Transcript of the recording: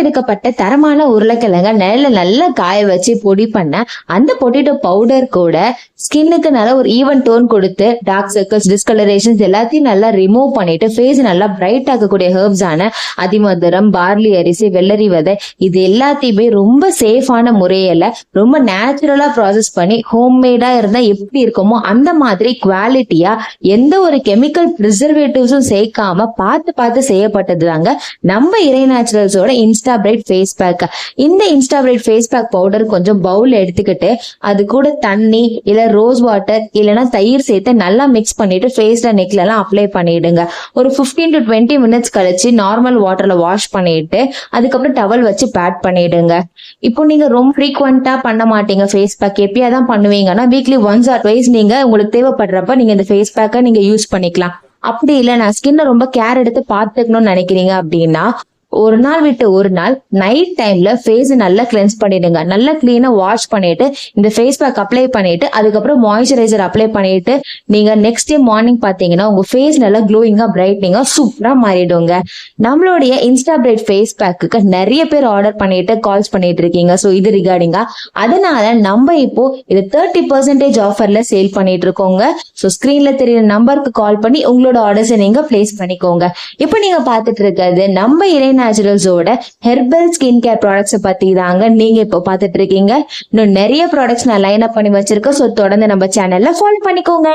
எடுக்கப்பட்ட தரமான உருளைக்கிழங்க நிழல்ல நல்லா காய வச்சு பொடி பண்ண அந்த பொட்டேட்டோ பவுடர் கூட ஸ்கின்னுக்கு நல்ல ஒரு ஈவன் டோன் கொடுத்து டார்க் சர்க்கிள்ஸ் டிஸ்கலரேஷன்ஸ் எல்லாத்தையும் நல்லா ரிமூவ் பண்ணிட்டு ஃபேஸ் நல்லா பிரைட் ஆகக்கூடிய ஹெர்ப்ஸ் ஆன அதிமதுரம், பார்லி அரிசி, வெள்ளரி விதை இது எல்லாத்தையுமே ரொம்ப சேஃபான முறையில ரொம்ப நேச்சுரலா ப்ராசஸ் பண்ணி ஹோம்மேடா இருந்தா எப்படி இருக்குமோ அந்த மாதிரி குவாலிட்டியா எந்த ஒரு கெமிக்கல் ப்ரிசர்வேட்டிவ்ஸும் சேர்க்காம பார்த்து பார்த்து செய்யப்பட்டது தாங்க நம்ம இறை நேச்சுரல்ஸோட இன்ஸ்டா பிரைட் ஃபேஸ் பேக். இந்த insta bright face pack powder கொஞ்சம் பவுல் எடுத்துக்கிட்டு அது கூட தண்ணி இல்ல ரோஸ் வாட்டர் இல்லைன்னா தயிர் சேர்த்து நல்லா மிக்ஸ் பண்ணிட்டு ஃபேஸ்ல நெக்ல எல்லாம் அப்ளை பண்ணிடுங்க. ஒரு 15 to 20 மினிட்ஸ் கழிச்சு நார்மல் வாட்டர்ல வாஷ் பண்ணிட்டு அதுக்கப்புறம் டவல் வச்சு பேட் பண்ணிடுங்க. இப்போ நீங்க ரொம்ப ஃப்ரீக்வெண்டா பண்ண மாட்டீங்க ஃபேஸ் பேக், எப்பயாதான் பண்ணுவீங்கன்னா வீக்லி ஒன்ஸ் ஆர் ட்வைஸ் நீங்க உங்களுக்கு தேவைப்படுறப்ப நீங்க இந்த ஃபேஸ் பேக்கை நீங்க யூஸ் பண்ணிக்கலாம். அப்படி இல்லை நான் ஸ்கின்னை ரொம்ப கேர் எடுத்து பார்த்துக்கணும்னு நினைக்கிறீங்க அப்படின்னா ஒரு நாள் விட்டு ஒரு நாள் நைட் டைம்ல ஃபேஸ் நல்லா கிளென்ஸ் பண்ணிடுங்க. நல்லா கிளீனா வாஷ் பண்ணிட்டு இந்த ஃபேஸ் பேக் அப்ளை பண்ணிட்டு அதுக்கப்புறம் மாய்ஸ்சரைசர் அப்ளை பண்ணிட்டு நீங்க நெக்ஸ்ட் டே மார்னிங் பாத்தீங்கன்னா உங்க ஃபேஸ் நல்லா க்ளோயிங்கா பிரைட்னிங்கா சூப்பரா மாறிடுங்க. நம்மளுடைய இன்ஸ்டா பிரைட் ஃபேஸ் பேக்கு நிறைய பேர் ஆர்டர் பண்ணிட்டு கால்ஸ் பண்ணிட்டு இருக்கீங்க. ஸோ இது ரிகார்டிங்கா அதனால நம்ம இப்போ இது 30% ஆஃபர்ல சேல் பண்ணிட்டு இருக்கோங்க. ஸோ ஸ்கிரீன்ல தெரியுற நம்பருக்கு கால் பண்ணி உங்களோட ஆர்டர்ஸை நீங்க பிளேஸ் பண்ணிக்கோங்க. இப்போ நீங்க பாத்துட்டு இருக்கிறது நம்ம இறை நேச்சுரல்ஸோட ஹெர்பல் ஸ்கின் கேர் ப்ராடக்ட்ஸை பத்தி தாங்க நீங்க இப்போ பார்த்துட்டு இருக்கீங்க. இன்னும் நிறைய ப்ராடக்ட்ஸ் நான் லைன் அப் பண்ணி வச்சிருக்கேன். ஸோ தொடர்ந்து நம்ம சேனல்ல ஃபாலோ பண்ணிக்கோங்க.